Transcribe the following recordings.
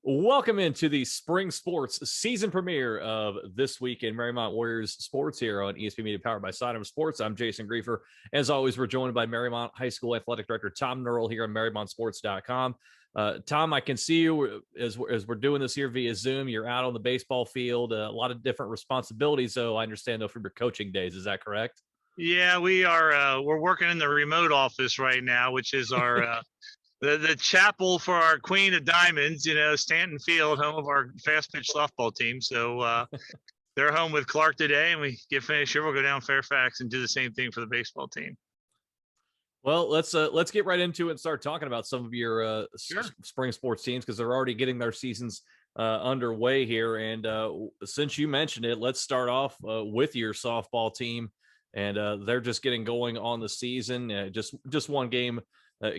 Welcome into the spring sports season premiere of This Week in Marymount Warriors Sports here on ESPN Media, powered by Sidearm Sports. I'm Jason Griefer. As always, we're joined by Marymount High School Athletic Director Tom Nurl here on MarymountSports.com. Tom, I can see you as we're doing this here via Zoom. You're out on the baseball field, a lot of different responsibilities. So I understand, though, from your coaching days. Is that correct? Yeah, we are. We're working in the remote office right now, which is our the chapel for our Queen of Diamonds. Stanton Field, home of our fast pitch softball team. So they're home with Clark today, and we get finished here. We'll go down Fairfax and do the same thing for the baseball team. Well, let's get right into it and start talking about some of your Sure. spring sports teams, because they're already getting their seasons underway here. And since you mentioned it, let's start off with your softball team, and they're just getting going on the season. Just one game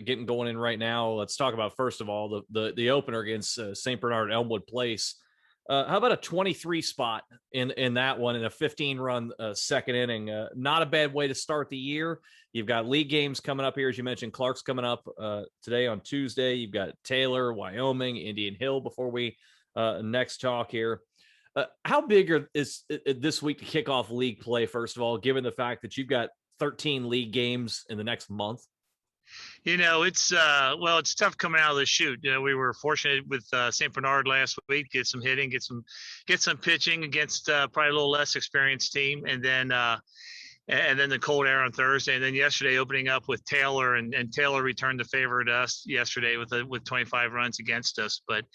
getting going in right now. Let's talk about, first of all, the opener against St. Bernard Elmwood Place. How about a 23 spot in that one in a 15-run second inning? Not a bad way to start the year. You've got league games coming up here, as you mentioned. Clark's coming up today on Tuesday. You've got Taylor, Wyoming, Indian Hill before we next talk here. How big is this week to kick off league play, first of all, given the fact that you've got 13 league games in the next month? It's tough coming out of the chute. We were fortunate with St. Bernard last week, get some hitting, get some pitching against probably a little less experienced team, and then the cold air on Thursday, and then yesterday opening up with Taylor, and Taylor returned the favor to us yesterday with 25 runs against us. But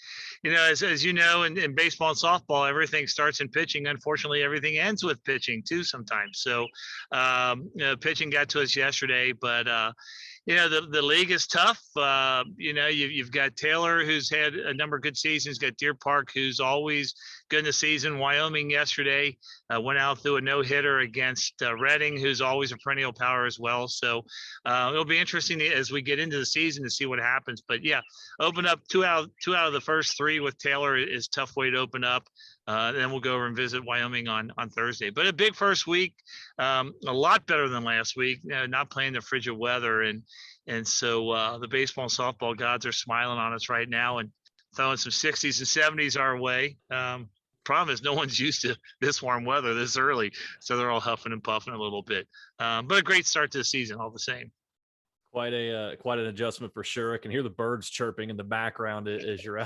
as you know, in baseball and softball, everything starts in pitching. Unfortunately, everything ends with pitching too sometimes. So pitching got to us yesterday, but the league is tough. You've got Taylor, who's had a number of good seasons. Got Deer Park, who's always good in the season. Wyoming yesterday went out through a no-hitter against Reading, who's always a perennial power as well. So it'll be interesting as we get into the season to see what happens. But yeah, open up two out of the first three with Taylor is a tough way to open up. Then we'll go over and visit Wyoming on Thursday. But a big first week, a lot better than last week. Not playing the frigid weather, and so the baseball and softball gods are smiling on us right now and throwing some 60s and 70s our way. Problem is, no one's used to this warm weather this early, so they're all huffing and puffing a little bit. But a great start to the season, all the same. Quite an adjustment for sure. I can hear the birds chirping in the background as you're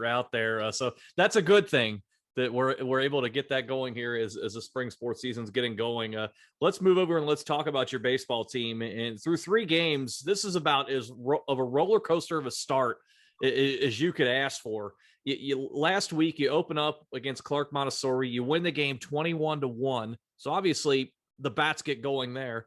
out there. So that's a good thing that we're able to get that going here as the spring sports season's getting going. Let's move over and let's talk about your baseball team. And through 3 games, this is about as of a roller coaster of a start as you could ask for. Last week, you open up against Clark Montessori. You win the game 21-1. So obviously the bats get going there.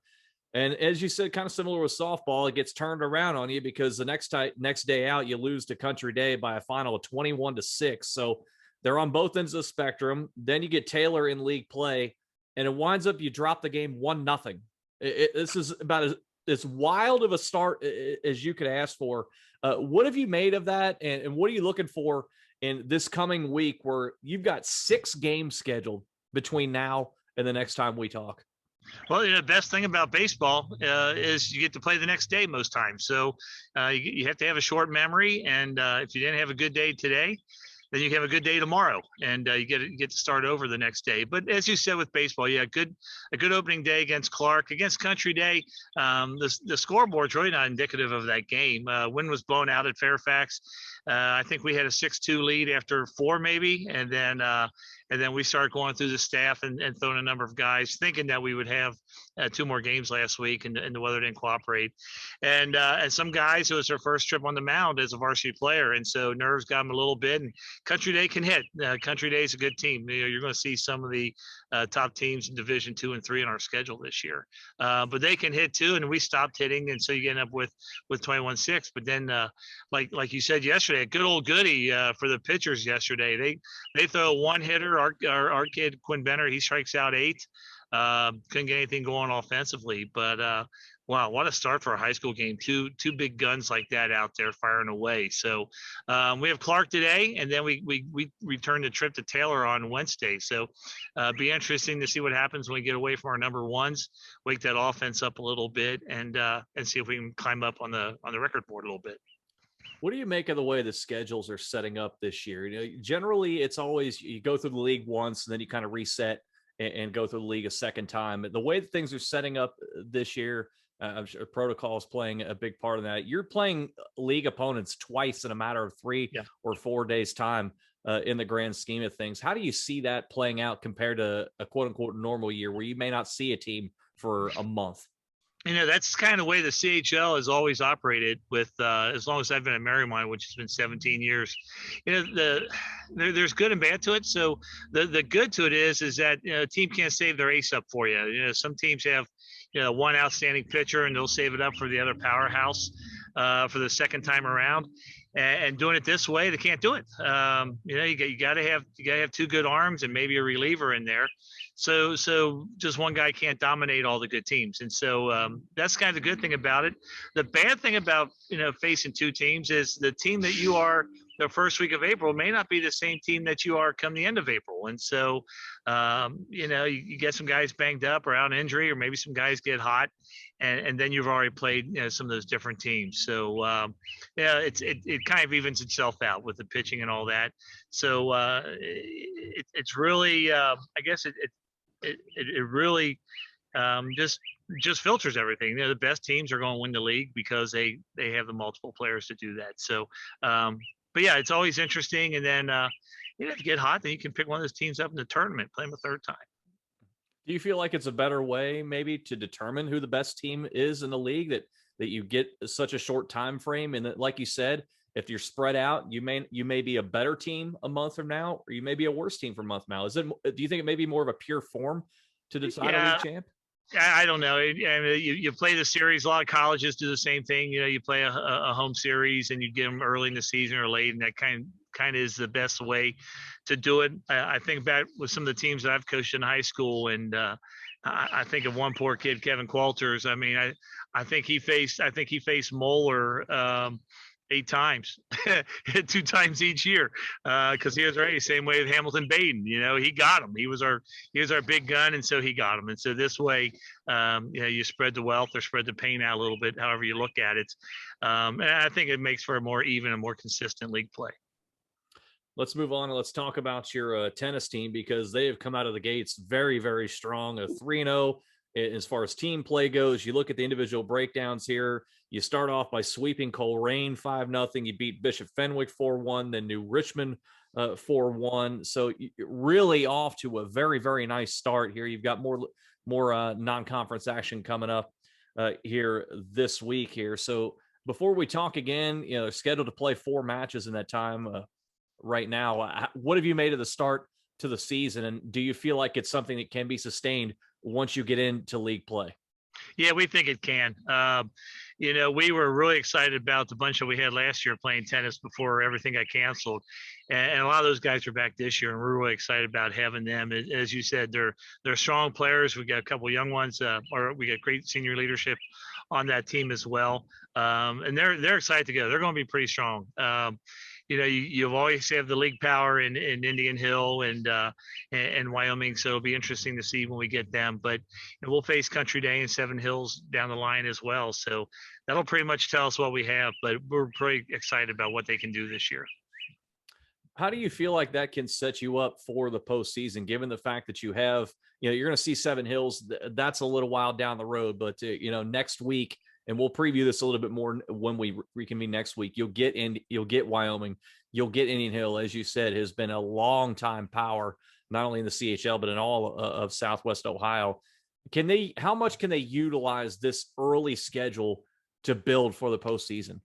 And as you said, kind of similar with softball, it gets turned around on you because the next day out, you lose to Country Day by a final of 21-6. So they're on both ends of the spectrum. Then you get Taylor in league play, and it winds up you drop the game 1-0. This is about as wild of a start as you could ask for. What have you made of that, and what are you looking for in this coming week where you've got 6 games scheduled between now and the next time we talk? Well, the best thing about baseball is you get to play the next day most times. So you have to have a short memory, and if you didn't have a good day today, then you have a good day tomorrow, and you get to start over the next day. But as you said with baseball, a good opening day against Clark. Against Country Day, the scoreboard's really not indicative of that game. Wind was blown out at Fairfax. I think we had a 6-2 lead after 4 maybe, and then we started going through the staff and throwing a number of guys, thinking that we would have 2 more games last week, and the weather didn't cooperate. And some guys, it was their first trip on the mound as a varsity player, and so nerves got them a little bit. And Country Day can hit. Country Day is a good team. You're going to see some of the top teams in Division 2 and 3 on our schedule this year, but they can hit too. And we stopped hitting, and so you end up with 21-6. But then, like you said yesterday, a good old goodie for the pitchers yesterday. They throw a one hitter. Our kid Quinn Benner, he strikes out 8. Couldn't get anything going offensively, but wow, what a start for a high school game. Two big guns like that out there firing away. So we have Clark today, and then we return the trip to Taylor on Wednesday. So be interesting to see what happens when we get away from our number ones, wake that offense up a little bit, and see if we can climb up on the record board a little bit. What do you make of the way the schedules are setting up this year? Generally it's always you go through the league once and then you kind of reset and go through the league a second time. The way that things are setting up this year, I'm sure protocol is playing a big part of that. You're playing league opponents twice in a matter of 3 or 4 days time in the grand scheme of things. How do you see that playing out compared to a quote unquote normal year where you may not see a team for a month? That's kind of the way the CHL has always operated with as long as I've been at Marymount, which has been 17 years. There's good and bad to it. So the good to it is that a team can't save their ace up for you. Some teams have one outstanding pitcher and they'll save it up for the other powerhouse for the second time around. And doing it this way, they can't do it. You got to have two good arms and maybe a reliever in there. So just one guy can't dominate all the good teams. And so that's kind of the good thing about it. The bad thing about, facing two teams is the team that you are the first week of April may not be the same team that you are come the end of April. And so, you get some guys banged up or out injury, or maybe some guys get hot and then you've already played some of those different teams. So, it kind of evens itself out with the pitching and all that. So it's really, I guess it really just filters everything. The best teams are going to win the league because they have the multiple players to do that. So, but yeah, it's always interesting. And then, if you get hot, then you can pick one of those teams up in the tournament, play them a third time. Do you feel like it's a better way maybe to determine who the best team is in the league that you get such a short time frame? And that, like you said, if you're spread out, you may be a better team a month from now, or you may be a worse team for a month from now. Do you think it may be more of a pure form to decide a league champ? I don't know. You play the series. A lot of colleges do the same thing. You play a home series and you get them early in the season or late, and that kind of is the best way to do it. I think back with some of the teams that I've coached in high school, and I think of one poor kid, Kevin Qualters. I mean, I think he faced Moeller 8 times, 2 times each year, because he was ready. Same way with Hamilton Baden. He got him. He was our big gun, and so he got him. And so this way, you spread the wealth or spread the pain out a little bit, however you look at it. And I think it makes for a more even and more consistent league play. Let's move on and let's talk about your tennis team, because they have come out of the gates very, very strong. A 3-0 as far as team play goes. You look at the individual breakdowns here. You start off by sweeping Coleraine 5-0. You beat Bishop Fenwick 4-1, then New Richmond 4-1. So really off to a very, very nice start here. You've got more non-conference action coming up here this week here. So before we talk again, scheduled to play 4 matches in that time right now. What have you made of the start to the season, and do you feel like it's something that can be sustained once you get into league play? Yeah, we think it can. We were really excited about the bunch that we had last year playing tennis before everything got canceled. And a lot of those guys are back this year, and we're really excited about having them. As you said, they're strong players. We got a couple of young ones, or we got great senior leadership on that team as well. And they're excited to go. They're going to be pretty strong. You've always have the league power in Indian Hill and Wyoming, so it'll be interesting to see when we get them. But we'll face Country Day and Seven Hills down the line as well, so that'll pretty much tell us what we have. But we're pretty excited about what they can do this year. How do you feel like that can set you up for the postseason, given the fact that you have, you're going to see Seven Hills? That's a little while down the road, but next week. And we'll preview this a little bit more when we reconvene next week. You'll get Wyoming, you'll get Indian Hill, as you said, has been a long time power, not only in the CHL, but in all of Southwest Ohio. How much can they utilize this early schedule to build for the postseason?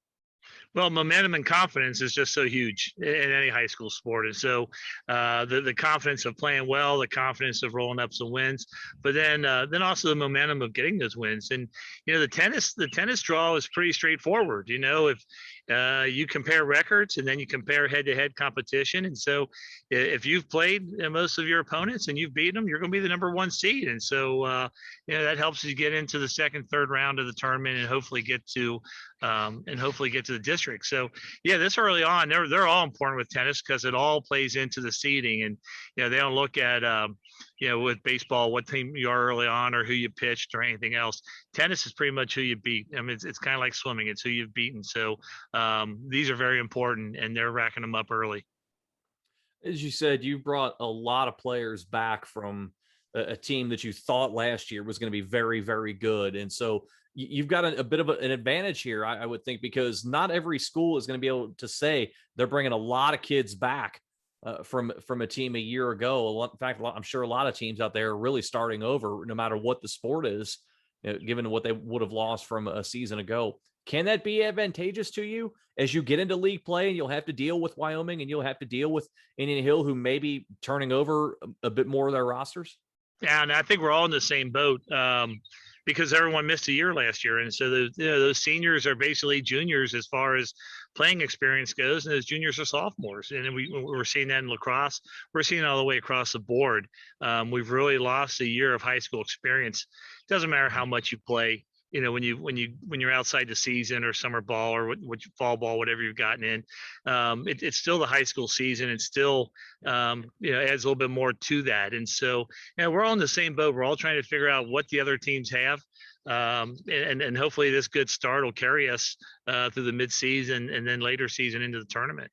Well, momentum and confidence is just so huge in any high school sport. And so the confidence of playing well, the confidence of rolling up some wins, but then also the momentum of getting those wins. And, the tennis draw is pretty straightforward. If you compare records and then you compare head-to-head competition. And so if you've played most of your opponents and you've beaten them, you're going to be the number 1 seed. And so, that helps you get into the second, third round of the tournament and hopefully get to the district. So this early on, they're all important with tennis because it all plays into the seeding. And, they don't look at, with baseball, what team you are early on or who you pitched or anything else. Tennis is pretty much who you beat. I mean, it's kind of like swimming. It's who you've beaten. So these are very important, and they're racking them up early. As you said, you brought a lot of players back from a team that you thought last year was going to be very, very good. And so you've got a bit of an advantage here, I would think, because not every school is going to be able to say they're bringing a lot of kids back from a team a year ago. In fact, I'm sure a lot of teams out there are really starting over, no matter what the sport is, given what they would have lost from a season ago. Can that be advantageous to you as you get into league play and you'll have to deal with Wyoming and you'll have to deal with Indian Hill, who may be turning over a bit more of their rosters? Yeah, and I think we're all in the same boat because everyone missed a year last year, and so those seniors are basically juniors as far as playing experience goes, and those juniors are sophomores. And we're seeing that in lacrosse. We're seeing it all the way across the board. We've really lost a year of high school experience. It doesn't matter how much you play. When you're outside the season or summer ball or what fall ball, whatever you've gotten in, it's still the high school season. It's still adds a little bit more to that. And so we're all in the same boat. We're all trying to figure out what the other teams have. And hopefully this good start will carry us through the midseason and then later season into the tournament.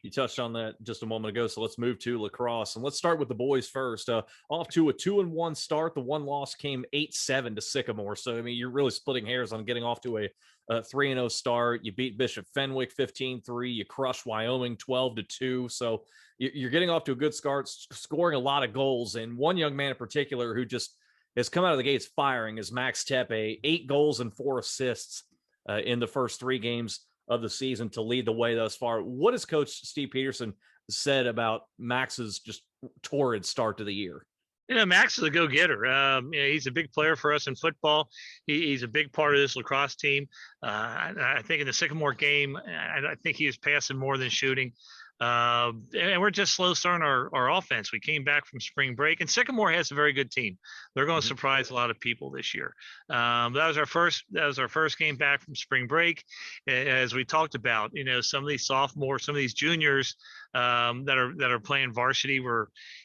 You touched on that just a moment ago, so let's move to lacrosse and let's start with the boys first. Off to a 2-1 start. The one loss came 8-7 to Sycamore. So I mean, you're really splitting hairs on getting off to a 3-0 start. You beat Bishop Fenwick 15-3. You crushed Wyoming 12-2. So you're getting off to a good start, scoring a lot of goals. And one young man in particular who just has come out of the gates firing is Max Tepe. 8 goals and 4 assists in the first 3 games of the season to lead the way thus far. What has Coach Steve Peterson said about Max's just torrid start to the year? Max is a go-getter. He's a big player for us in football. He's a big part of this lacrosse team. I think in the Sycamore game, I think he was passing more than shooting. And we're just slow starting our offense. We came back from spring break, and Sycamore has a very good team. They're going to surprise a lot of people this year. That was our first game back from spring break. As we talked about, some of these sophomores, some of these juniors that are playing varsity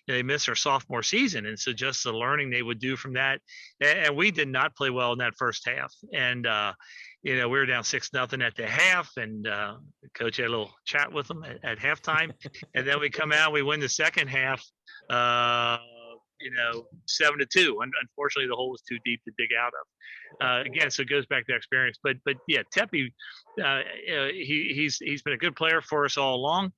they missed their sophomore season, and so just the learning they would do from that. And we did not play well in that first half, and we were down 6-0 at the half, and coach had a little chat with them at halftime, and then we come out, we win the second half, 7-2. Unfortunately, the hole was too deep to dig out of. Again, so it goes back to experience. But yeah, Tepe, he's been a good player for us all along.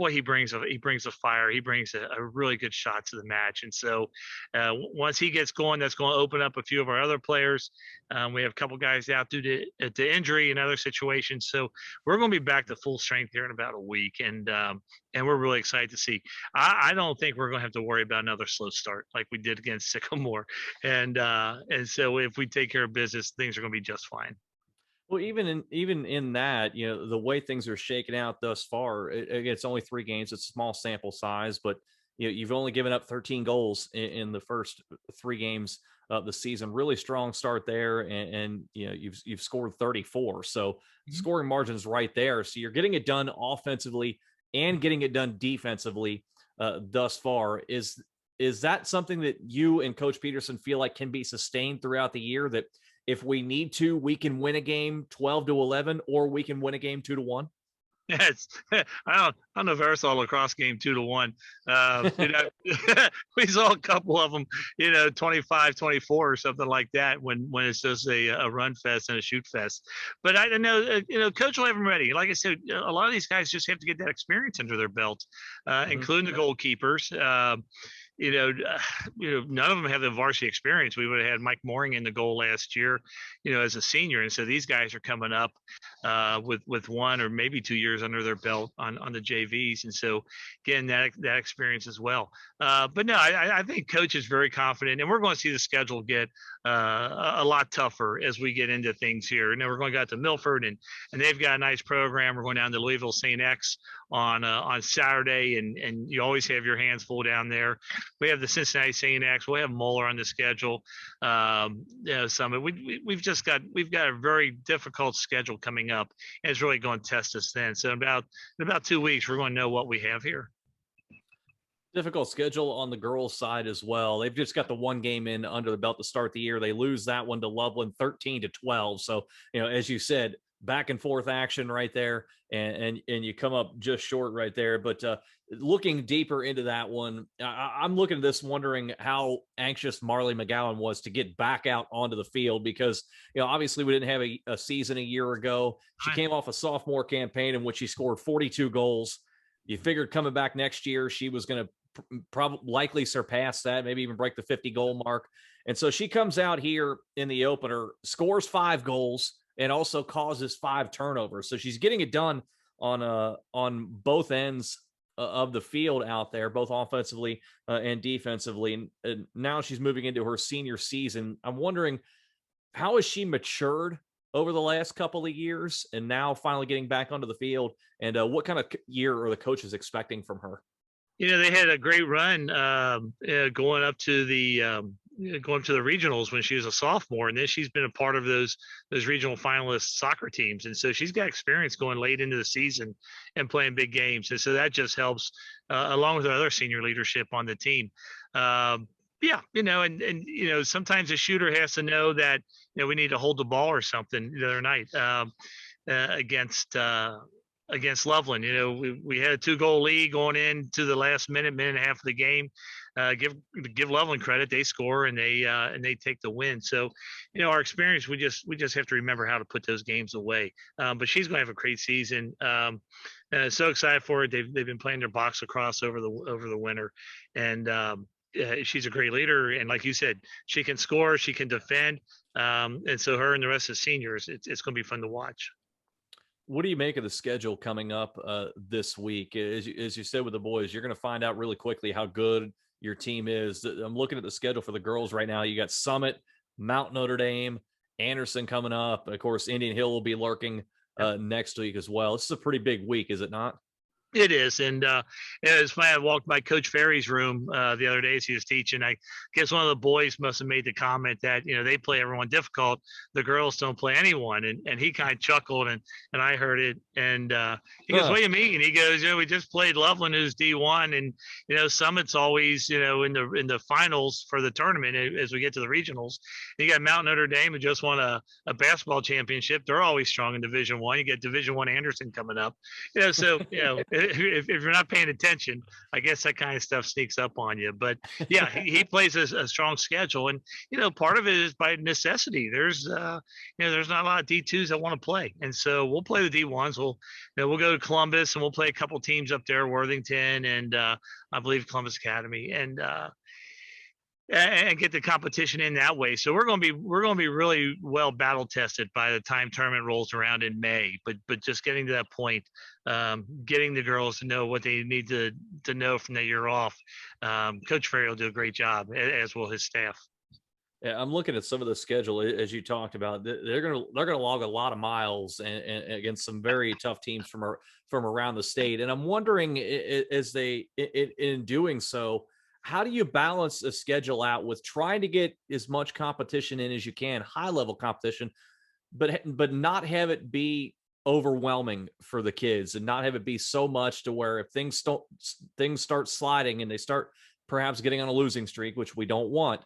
He brings a fire. He brings a really good shot to the match. And so once he gets going, that's going to open up a few of our other players. We have a couple guys out due to injury and other situations. So we're going to be back to full strength here in about a week. And we're really excited to see. I don't think we're going to have to worry about another slow start like we did against Sycamore. And so if we take care of business, things are going to be just fine. Well, even in that, the way things are shaking out thus far, it's only 3 games. It's a small sample size, but you've only given up 13 goals in the first 3 games of the season. Really strong start there, and you've scored 34. So scoring margins right there. So you're getting it done offensively and getting it done defensively thus far. Is that something that you and Coach Peterson feel like can be sustained throughout the year, that if we need to, we can win a game 12-11, or we can win a game 2-1? Yes, I don't know if I ever saw a lacrosse game 2-1. We saw a couple of them, 25-24 or something like that when it's just a run fest and a shoot fest. But I don't know, Coach will have them ready. Like I said, a lot of these guys just have to get that experience under their belt, including the goalkeepers. None of them have the varsity experience. We would have had Mike Mooring in the goal last year, as a senior. And so these guys are coming up with 1 or maybe 2 years under their belt on the JVs. And so, again, that experience as well. But no, I think Coach is very confident, and we're going to see the schedule get a lot tougher as we get into things here. We're going to go out to Milford, and they've got a nice program. We're going down to Louisville St. X on Saturday, and you always have your hands full down there. We have the Cincinnati St. X. We'll have Moeller on the schedule. Summit. We've got a very difficult schedule coming up, and it's really going to test us then. So in about 2 weeks, we're going to know what we have here. Difficult schedule on the girls' side as well. They've just got the one game in under the belt to start the year. They lose that one to Loveland 13-12. So, as you said, back and forth action right there, and you come up just short right there. But looking deeper into that one, I'm looking at this wondering how anxious Marley McGowan was to get back out onto the field because obviously we didn't have a season a year ago. She Right. came off a sophomore campaign in which she scored 42 goals. You figured coming back next year she was going to probably likely surpass that, maybe even break the 50 goal mark. And so she comes out here in the opener, scores 5 goals, and also causes 5 turnovers. So she's getting it done on both ends of the field out there, both offensively and defensively. And now she's moving into her senior season. I'm wondering, how has she matured over the last couple of years and now finally getting back onto the field? And what kind of year are the coaches expecting from her? They had a great run going up to the going to the regionals when she was a sophomore, and then she's been a part of those regional finalist soccer teams, and so she's got experience going late into the season and playing big games, and so that just helps along with the other senior leadership on the team. Yeah, and sometimes a shooter has to know that we need to hold the ball or something. The other night against against Loveland. We had a 2-goal lead going into the last minute and a half of the game. Give Loveland credit; they score and they take the win. So, our experience, we just have to remember how to put those games away. But she's going to have a great season. So excited for it. They've been playing their box lacrosse over the winter, and she's a great leader. And like you said, she can score, she can defend, and so her and the rest of the seniors, it's going to be fun to watch. What do you make of the schedule coming up this week? As you said with the boys, you're going to find out really quickly how good your team is. I'm looking at the schedule for the girls right now. You got Summit, Mount Notre Dame, Anderson coming up. Of course, Indian Hill will be lurking next week as well. This is a pretty big week, is it not? It is, and it's funny. I walked by Coach Ferry's room the other day as he was teaching. I guess one of the boys must have made the comment that they play everyone difficult. The girls don't play anyone, and he kind of chuckled, and I heard it, and he goes, "What do you mean?" And he goes, "We just played Loveland, who's D1, and Summit's always in the finals for the tournament as we get to the regionals. And you got Mount Notre Dame who just won a basketball championship. They're always strong in Division One. You get Division One Anderson coming up, so if you're not paying attention, I guess that kind of stuff sneaks up on you. But yeah, he plays a strong schedule, and part of it is by necessity. There's not a lot of D2s that want to play, and so we'll play the D1s. We'll go to Columbus and we'll play a couple teams up there, Worthington and I believe Columbus Academy, and get the competition in that way. So we're going to be really well battle tested by the time tournament rolls around in May. But just getting to that point, getting the girls to know what they need to know from the year off. Coach Ferry will do a great job, as will his staff. Yeah, I'm looking at some of the schedule as you talked about. They're gonna log a lot of miles and against some very tough teams from around the state. And I'm wondering, as they in doing so, how do you balance the schedule out with trying to get as much competition in as you can, high level competition, but not have it be overwhelming for the kids and not have it be so much to where if things start sliding and they start perhaps getting on a losing streak, which we don't want,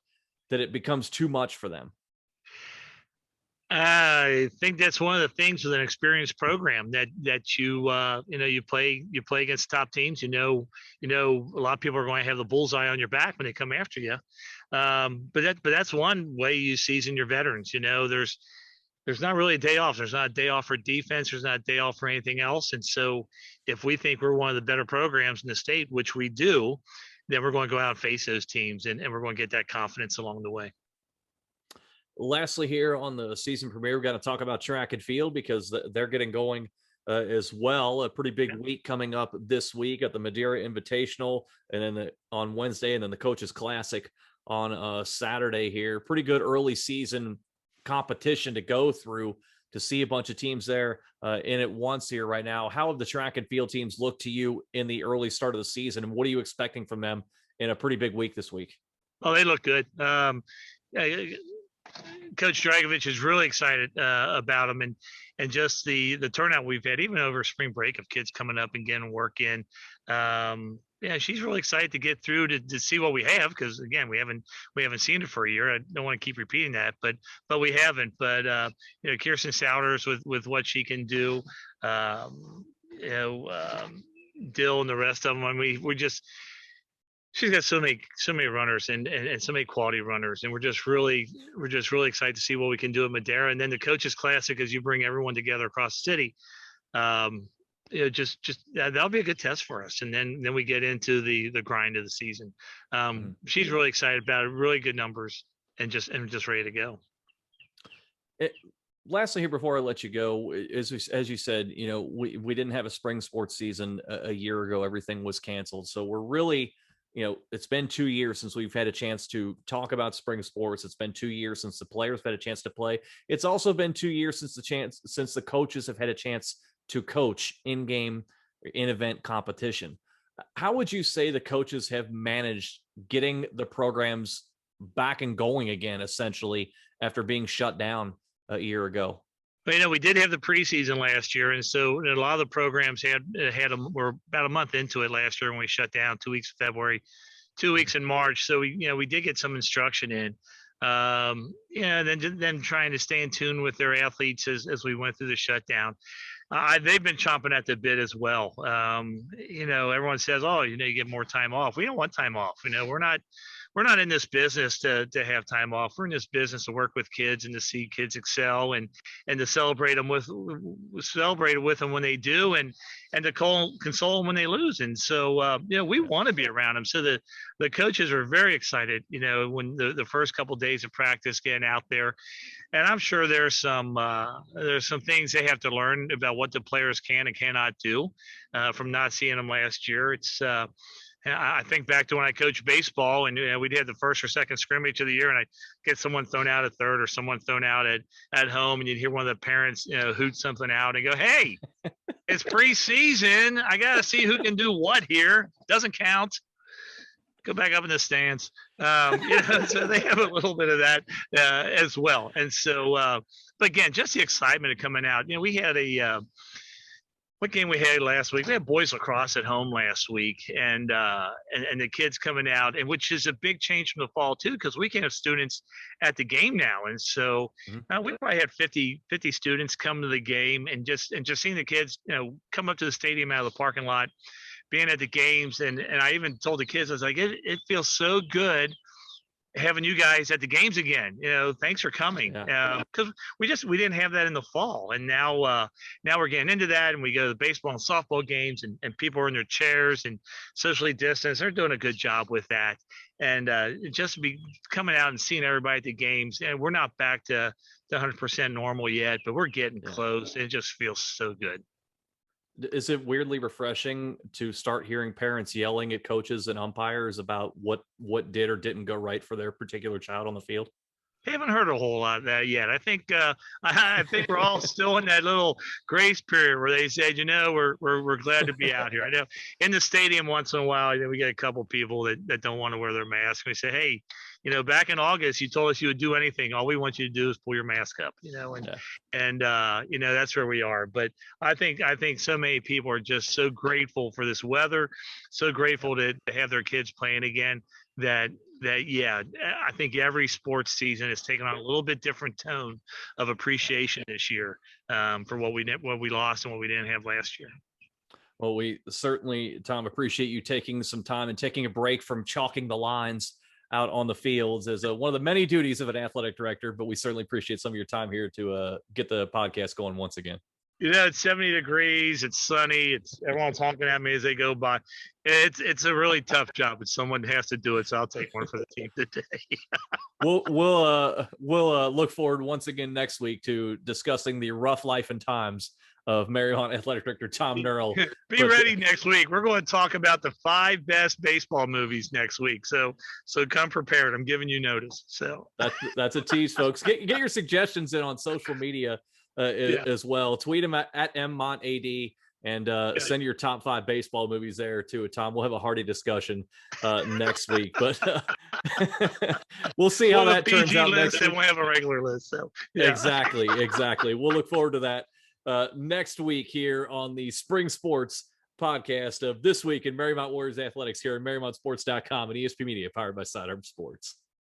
that it becomes too much for them. I think that's one of the things with an experienced program that you play against top teams. A lot of people are going to have the bullseye on your back when they come after you. But that's one way you season your veterans. There's not really a day off. There's not a day off for defense. There's not a day off for anything else. And so if we think we're one of the better programs in the state, which we do, then we're going to go out and face those teams, and we're going to get that confidence along the way. Lastly, here on the season premiere, we've got to talk about track and field because they're getting going as well. A pretty big week coming up this week at the Madeira Invitational, and then on Wednesday, and then the Coaches Classic on Saturday here. Pretty good early season competition to go through to see a bunch of teams there in it once here right now. How have the track and field teams looked to you in the early start of the season, and what are you expecting from them in a pretty big week this week? Oh, they look good. Coach Dragovich is really excited about them, and just the turnout we've had, even over spring break, of kids coming up and getting work in. Yeah, she's really excited to get through to see what we have, because again, we haven't seen it for a year. I don't want to keep repeating that, but we haven't. But Kirsten Souders with what she can do, um, you know, Dill and the rest of them. I mean, we just she's got so many runners and so many quality runners, and we're just really excited to see what we can do at Madera. And then the coaches classic, as you bring everyone together across the city. um just that'll be a good test for us, and then we get into the grind of the season. Mhm. She's really excited about it, really good numbers, and just ready to go. Lastly here before I let you go, as you said, we didn't have a spring sports season a year ago. Everything was canceled. So we're really, it's been 2 years since we've had a chance to talk about spring sports. It's been 2 years since the players have had a chance to play. It's also been 2 years since the coaches have had a chance to coach in-game, in-event competition. How would you say the coaches have managed getting the programs back and going again, essentially, after being shut down a year ago? Well, we did have the preseason last year, and so a lot of the programs were about a month into it last year when we shut down. 2 weeks in February, 2 weeks in March. So we did get some instruction in. Then them trying to stay in tune with their athletes as we went through the shutdown. They've been chomping at the bit as well. Everyone says, "Oh, you get more time off." We don't want time off. We're not in this business to have time off. We're in this business to work with kids and to see kids excel, and to celebrate with them when they do, and to console them when they lose. And so we want to be around them. So the coaches are very excited. When the first couple of days of practice, getting out there, and I'm sure there's some things they have to learn about what the players can and cannot do from not seeing them last year. I think back to when I coached baseball, and we'd have the first or second scrimmage of the year, and I get someone thrown out at third or someone thrown out at home, and you'd hear one of the parents hoot something out and go, "Hey, it's preseason. I got to see who can do what here. Doesn't count. Go back up in the stands." So they have a little bit of that as well. And so, but again, just the excitement of coming out. We had what game we had last week? We had boys lacrosse at home last week, and the kids coming out, and which is a big change from the fall too, because we can have students at the game now. And so we probably had 50 students come to the game, and just seeing the kids come up to the stadium out of the parking lot, being at the games. And I even told the kids, I was like, it feels so good having you guys at the games again. Thanks for coming. Because we didn't have that in the fall, and now we're getting into that, and we go to the baseball and softball games, and people are in their chairs and socially distanced. They're doing a good job with that, and just to be coming out and seeing everybody at the games. And we're not back to 100% normal yet, but we're getting close. It just feels so good. Is it weirdly refreshing to start hearing parents yelling at coaches and umpires about what did or didn't go right for their particular child on the field? I haven't heard a whole lot of that yet. I think we're all still in that little grace period where they said, we're glad to be out here. I know in the stadium once in a while, we get a couple people that don't want to wear their mask. We say, "Hey, back in August, you told us you would do anything. All we want you to do is pull your mask up." And that's where we are. But I think so many people are just so grateful for this weather, so grateful to have their kids playing again, that I think every sports season has taken on a little bit different tone of appreciation this year for what we lost and what we didn't have last year. Well, we certainly, Tom, appreciate you taking some time and taking a break from chalking the lines out on the fields as one of the many duties of an athletic director. But we certainly appreciate some of your time here to get the podcast going once again. It's 70 degrees. It's sunny. It's everyone's honking at me as they go by. It's a really tough job, but someone has to do it. So I'll take one for the team today. We'll look forward once again next week to discussing the rough life and times of Mariemont Athletic Director Tom Nurl. Be ready next week. We're going to talk about the 5 best baseball movies next week. So come prepared. I'm giving you notice. So that's a tease, folks. Get your suggestions in on social media as well. Tweet them at MMontAD and send your top 5 baseball movies there too, Tom. We'll have a hearty discussion next week, but we'll see how that turns out next week. And we'll have a regular list. So exactly. We'll look forward to that next week here on the Spring Sports podcast of This Week in Marymount Warriors Athletics here at MarymountSports.com and ESP Media, powered by Sidearm Sports.